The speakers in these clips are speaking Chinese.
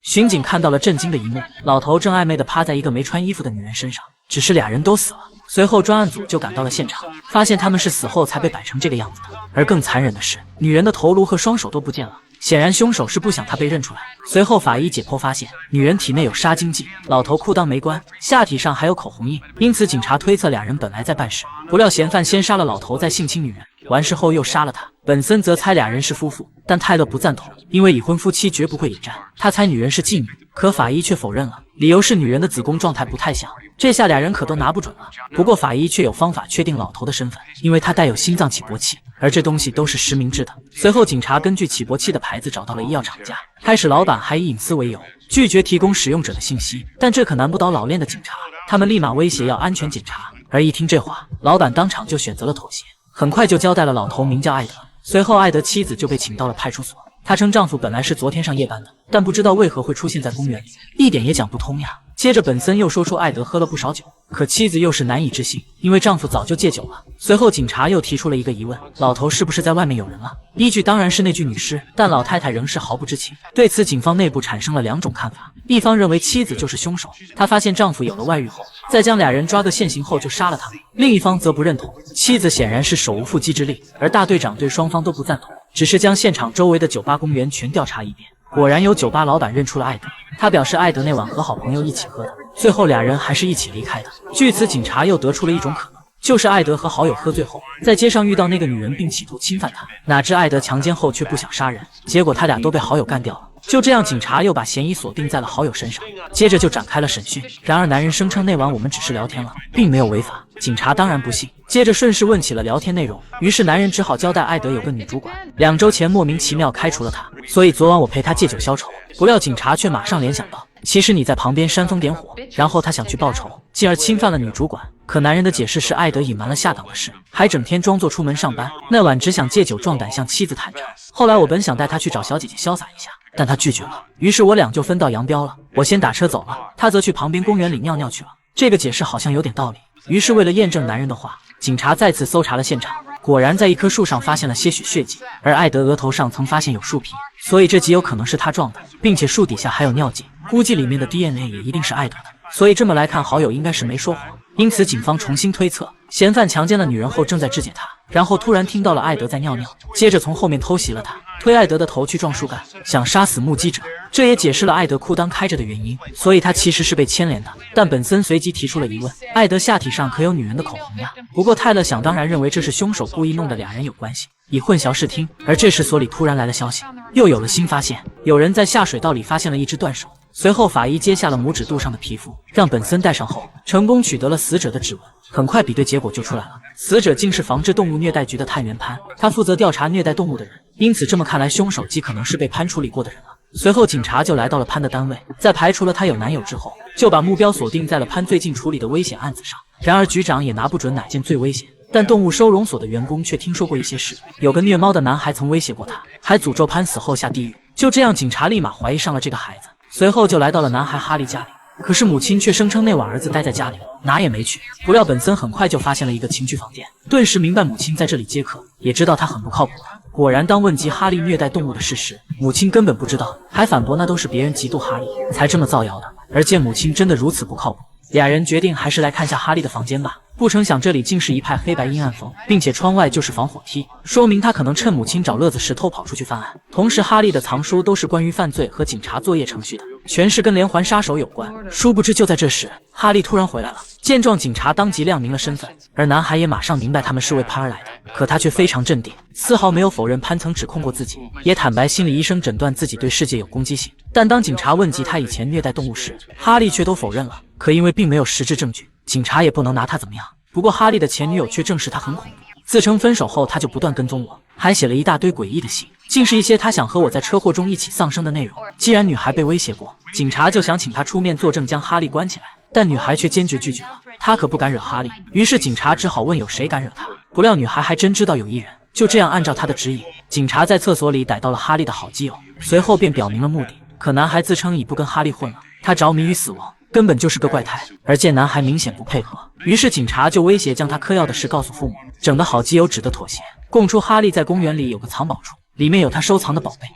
巡警看到了震惊的一幕，老头正暧昧地趴在一个没穿衣服的女人身上，只是俩人都死了。随后专案组就赶到了现场，发现他们是死后才被摆成这个样子的。而更残忍的是，女人的头颅和双手都不见了。显然凶手是不想她被认出来。随后法医解剖发现，女人体内有杀精剂，老头裤裆没关，下体上还有口红印，因此警察推测俩人本来在办事，不料嫌犯先杀了老头，再性侵女人，完事后又杀了她。本森则猜俩人是夫妇，但泰勒不赞同，因为已婚夫妻绝不会引战。他猜女人是妓女，可法医却否认了，理由是女人的子宫状态不太像。这下俩人可都拿不准了。不过法医却有方法确定老头的身份，因为他带有心脏起搏器，而这东西都是实名制的。随后警察根据起搏器的牌子找到了医药厂家，开始老板还以隐私为由拒绝提供使用者的信息，但这可难不倒老练的警察，他们立马威胁要安全检查。而一听这话，老板当场就选择了妥协，很快就交代了老头名叫艾德。随后艾德妻子就被请到了派出所，她称丈夫本来是昨天上夜班的，但不知道为何会出现在公园里，一点也讲不通呀。接着本森又说出艾德喝了不少酒，可妻子又是难以置信，因为丈夫早就戒酒了。随后警察又提出了一个疑问，老头是不是在外面有人了？依据当然是那具女尸，但老太太仍是毫不知情。对此警方内部产生了两种看法，一方认为妻子就是凶手，她发现丈夫有了外遇后，再将俩人抓个现行后就杀了他们；另一方则不认同，妻子显然是手无缚鸡之力，而大队长对双方都不赞同，只是将现场周围的酒吧公园全调查一遍。果然有酒吧老板认出了艾德，他表示艾德那晚和好朋友一起喝的，最后俩人还是一起离开的。据此警察又得出了一种可能，就是艾德和好友喝醉后在街上遇到那个女人并企图侵犯她，哪知艾德强奸后却不想杀人，结果他俩都被好友干掉了。就这样，警察又把嫌疑锁定在了好友身上，接着就展开了审讯。然而男人声称那晚我们只是聊天了，并没有违法。警察当然不信，接着顺势问起了聊天内容，于是男人只好交代艾德有个女主管，2周前莫名其妙开除了他，所以昨晚我陪他借酒消愁。不料警察却马上联想到，其实你在旁边煽风点火，然后他想去报仇，进而侵犯了女主管。可男人的解释是艾德隐瞒了下岗的事，还整天装作出门上班，那晚只想借酒壮胆向妻子坦诚。后来我本想带他去找小姐姐潇洒一下，但他拒绝了，于是我俩就分道扬镳了。我先打车走了，他则去旁边公园里尿尿去了。这个解释好像有点道理。于是为了验证男人的话，警察再次搜查了现场，果然在一棵树上发现了些许血迹，而艾德额头上曾发现有树皮，所以这极有可能是他撞的，并且树底下还有尿迹，估计里面的 DNA 也一定是艾德的。所以这么来看，好友应该是没说谎。因此警方重新推测，嫌犯强奸了女人后正在肢解她，然后突然听到了艾德在尿尿，接着从后面偷袭了她，推艾德的头去撞树干，想杀死目击者。这也解释了艾德裤裆开着的原因，所以他其实是被牵连的。但本森随即提出了疑问，艾德下体上可有女人的口红呀？不过泰勒想当然认为这是凶手故意弄得俩人有关系，以混淆视听。而这时所里突然来了消息，又有了新发现，有人在下水道里发现了一只断手。随后法医揭下了拇指肚上的皮肤，让本森戴上后，成功取得了死者的指纹。很快比对结果就出来了，死者竟是防治动物虐待局的探员潘，他负责调查虐待动物的人，因此这么看来，凶手极可能是被潘处理过的人了。随后警察就来到了潘的单位，在排除了他有男友之后，就把目标锁定在了潘最近处理的危险案子上。然而局长也拿不准哪件最危险，但动物收容所的员工却听说过一些事，有个虐猫的男孩曾威胁过他，还诅咒潘死后下地狱。就这样，警察立马怀疑上了这个孩子，随后就来到了男孩哈利家里。可是母亲却声称那晚儿子待在家里，哪也没去。不料本森很快就发现了一个情趣房间，顿时明白母亲在这里接客，也知道他很不靠谱。果然，当问及哈利虐待动物的事实，母亲根本不知道，还反驳那都是别人嫉妒哈利才这么造谣的。而见母亲真的如此不靠谱，俩人决定还是来看下哈利的房间吧。不成想这里竟是一派黑白阴暗风，并且窗外就是防火梯，说明他可能趁母亲找乐子时偷跑出去犯案。同时哈利的藏书都是关于犯罪和警察作业程序的，全是跟连环杀手有关。殊不知就在这时，哈利突然回来了，见状警察当即亮明了身份，而男孩也马上明白他们是为潘而来的。可他却非常镇定，丝毫没有否认潘曾指控过自己，也坦白心理医生诊断自己对世界有攻击性。但当警察问及他以前虐待动物时，哈利却都否认了。可因为并没有实质证据，警察也不能拿他怎么样。不过哈利的前女友却证实他很恐怖，自称分手后他就不断跟踪我，还写了一大堆诡异的信，竟是一些他想和我在车祸中一起丧生的内容。既然女孩被威胁过，警察就想请他出面作证将哈利关起来，但女孩却坚决拒绝了，她可不敢惹哈利。于是警察只好问有谁敢惹她，不料女孩还真知道有一人。就这样按照她的指引，警察在厕所里逮到了哈利的好基友，随后便表明了目的。可男孩自称已不跟哈利混了，他着迷于死亡，根本就是个怪胎。而见男孩明显不配合，于是警察就威胁将他嗑药的事告诉父母，整得好基友只得妥协，供出哈利在公园里有个藏宝处，里面有他收藏的宝贝。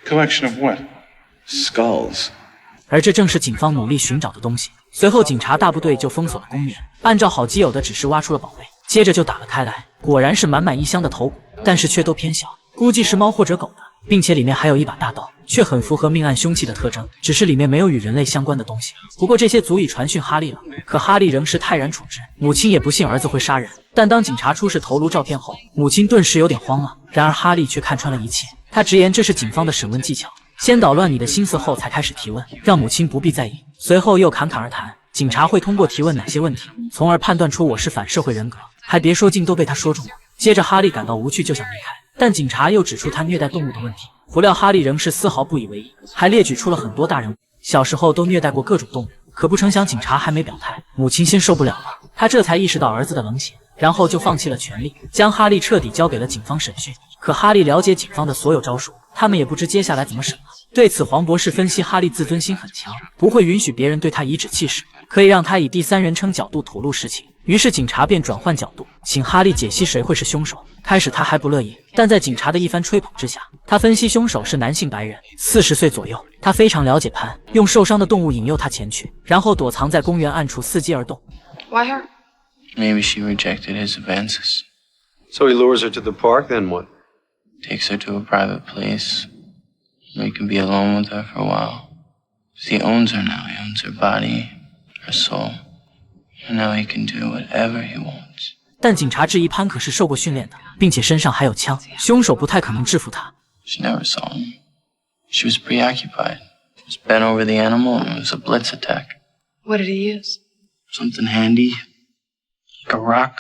Collection of what? Skulls. 而这正是警方努力寻找的东西。随后，警察大部队就封锁了公园，按照好基友的指示挖出了宝贝，接着就打了开来。果然是满满一箱的头骨，但是却都偏小，估计是猫或者狗的，并且里面还有一把大刀，却很符合命案凶器的特征，只是里面没有与人类相关的东西。不过这些足以传讯哈利了，可哈利仍是泰然处之。母亲也不信儿子会杀人，但当警察出示头颅照片后，母亲顿时有点慌了。然而哈利却看穿了一切，他直言这是警方的审问技巧，先捣乱你的心思后才开始提问，让母亲不必在意。随后又侃侃而谈，警察会通过提问哪些问题，从而判断出我是反社会人格。还别说，竟都被他说中了。接着哈利感到无趣，就想离开，但警察又指出他虐待动物的问题。不料哈利仍是丝毫不以为意，还列举出了很多大人物小时候都虐待过各种动物。可不成想警察还没表态，母亲先受不了了，他这才意识到儿子的冷血，然后就放弃了权力，将哈利彻底交给了警方审讯。可哈利了解警方的所有招数，他们也不知接下来怎么审了。对此，黄博士分析哈利自尊心很强，不会允许别人对他颐指气使，可以让他以第三人称角度吐露实情。于是警察便转换角度，请哈利解析谁会是凶手。开始他还不乐意，但在警察的一番吹捧之下，他分析凶手是男性白人，40岁左右。他非常了解潘，用受伤的动物引诱他前去，然后躲藏在公园暗处伺机而动。Why her? Maybe she rejected his advances. So he lures her to the park, then what? Takes her to a private place where he can be alone with her for a while. 'Cause he owns her now. He owns her body, her soul. And now he can do whatever he wants. 但警察质疑潘可是受过训练的，并且身上还有枪，凶手不太可能制服他。She never saw him. She was preoccupied. Just bent over the animal and it was a blitz attack. What did he use? Something handy, like a rock.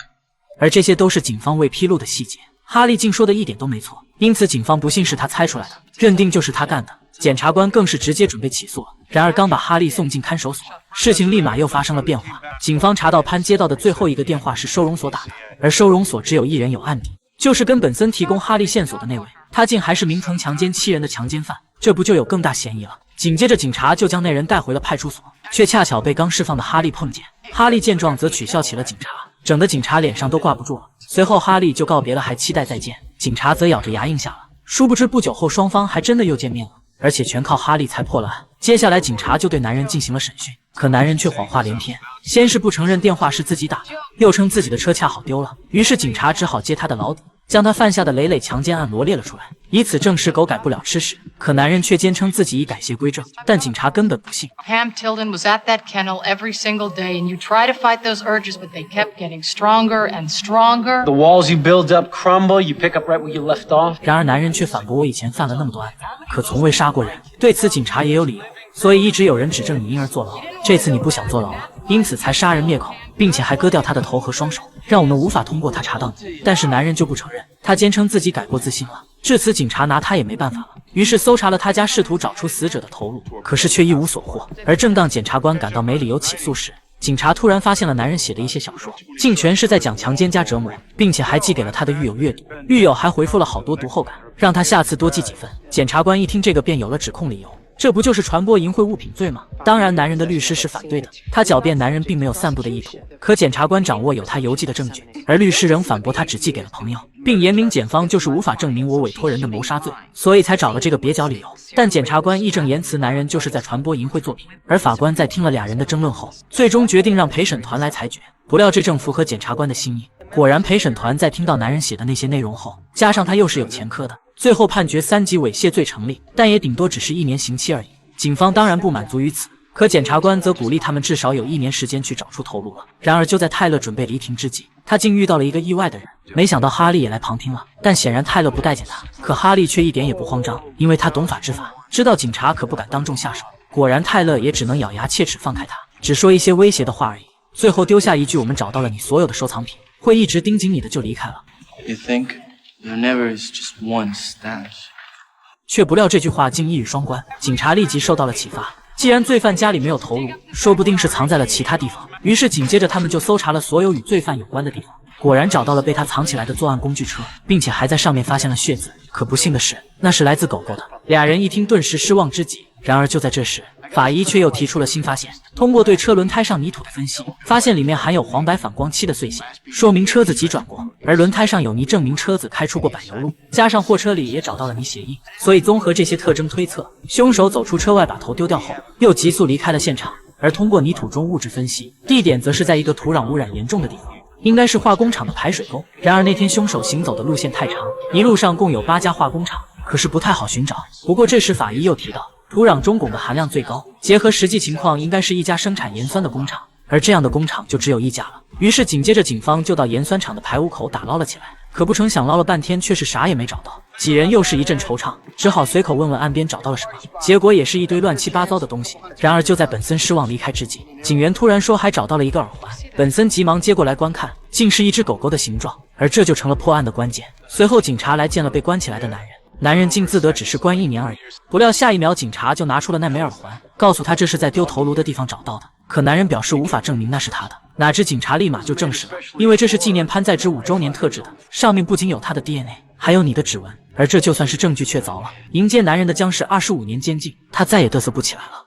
而这些都是警方未披露的细节，哈利竟说的一点都没错，因此警方不信是他猜出来的，认定就是他干的。检察官更是直接准备起诉了。然而刚把哈利送进看守所，事情立马又发生了变化。警方查到潘接到的最后一个电话是收容所打的，而收容所只有一人有案底，就是跟本森提供哈利线索的那位，他竟还是名曾强奸7人的强奸犯，这不就有更大嫌疑了？紧接着警察就将那人带回了派出所，却恰巧被刚释放的哈利碰见。哈利见状则取笑起了警察，整的警察脸上都挂不住了。随后哈利就告别了，还期待再见，警察则咬着牙应下了。殊不知不久后双方还真的又见面了，而且全靠哈利才破了案。接下来警察就对男人进行了审讯，可男人却谎话连篇，先是不承认电话是自己打的，又称自己的车恰好丢了，于是警察只好揭他的老底，将他犯下的累累强奸案罗列了出来，以此证实狗改不了吃屎。可男人却坚称自己已改邪归正，但警察根本不信。 Pam Tilden was at that kennel every single day, and you try to fight those urges, but they kept getting stronger and stronger. The walls you build up crumble, you pick up right where you left off. 然而男人却反驳，我以前犯了那么多案子，可从未杀过人。对此警察也有理由，所以一直有人指证你因而坐牢，这次你不想坐牢了，因此才杀人灭口，并且还割掉他的头和双手，让我们无法通过他查到你。但是男人就不承认，他坚称自己改过自新了。至此警察拿他也没办法了，于是搜查了他家，试图找出死者的头颅，可是却一无所获。而正当检察官感到没理由起诉时，警察突然发现了男人写的一些小说，竟全是在讲强奸加折磨，并且还寄给了他的狱友阅读，狱友还回复了好多读后感，让他下次多记几分。检察官一听这个便有了指控理由，这不就是传播淫秽物品罪吗？当然男人的律师是反对的，他狡辩男人并没有散布的意图，可检察官掌握有他邮寄的证据，而律师仍反驳他只寄给了朋友，并言明检方就是无法证明我委托人的谋杀罪，所以才找了这个蹩脚理由。但检察官义正言辞，男人就是在传播淫秽作品。而法官在听了俩人的争论后，最终决定让陪审团来裁决。不料这正符合检察官的心意，果然陪审团在听到男人写的那些内容后，加上他又是有前科的，最后判决3级猥亵罪成立，但也顶多只是1年刑期而已。警方当然不满足于此，可检察官则鼓励他们至少有1年时间去找出头颅了。然而就在泰勒准备离庭之际，他竟遇到了一个意外的人，没想到哈利也来旁听了，但显然泰勒不待见他，可哈利却一点也不慌张，因为他懂法治法，知道警察可不敢当众下手。果然泰勒也只能咬牙切齿放开他，只说一些威胁的话而已，最后丢下一句我们找到了你所有的收藏品，会一直盯紧你的，就离开了。 You think there never is just one stash? 却不料这句话竟一语双关，警察立即受到了启发，既然罪犯家里没有头颅，说不定是藏在了其他地方。于是紧接着他们就搜查了所有与罪犯有关的地方，果然找到了被他藏起来的作案工具车，并且还在上面发现了血渍。可不幸的是，那是来自狗狗的。俩人一听顿时失望之极。然而就在这时，法医却又提出了新发现，通过对车轮胎上泥土的分析，发现里面含有黄白反光漆的碎屑，说明车子急转过，而轮胎上有泥证明车子开出过柏油路，加上货车里也找到了泥鞋印，所以综合这些特征推测，凶手走出车外把头丢掉后，又急速离开了现场。而通过泥土中物质分析，地点则是在一个土壤污染严重的地方，应该是化工厂的排水沟。然而那天凶手行走的路线太长，一路上共有8家化工厂，可是不太好寻找。不过这时法医又提到，土壤中汞的含量最高，结合实际情况，应该是一家生产盐酸的工厂，而这样的工厂就只有一家了。于是紧接着警方就到盐酸厂的排污口打捞了起来，可不成想捞了半天却是啥也没找到。几人又是一阵惆怅，只好随口问问岸边找到了什么，结果也是一堆乱七八糟的东西。然而就在本森失望离开之际，警员突然说还找到了一个耳环，本森急忙接过来观看，竟是一只狗狗的形状，而这就成了破案的关键。随后警察来见了被关起来的男人，男人竟自得只是关1年而已。不料下一秒警察就拿出了那枚耳环，告诉他这是在丢头颅的地方找到的，可男人表示无法证明那是他的。哪知警察立马就证实了，因为这是纪念潘在之5周年特制的，上面不仅有他的 DNA， 还有你的指纹，而这就算是证据确凿了。迎接男人的将是25年监禁，他再也嘚瑟不起来了。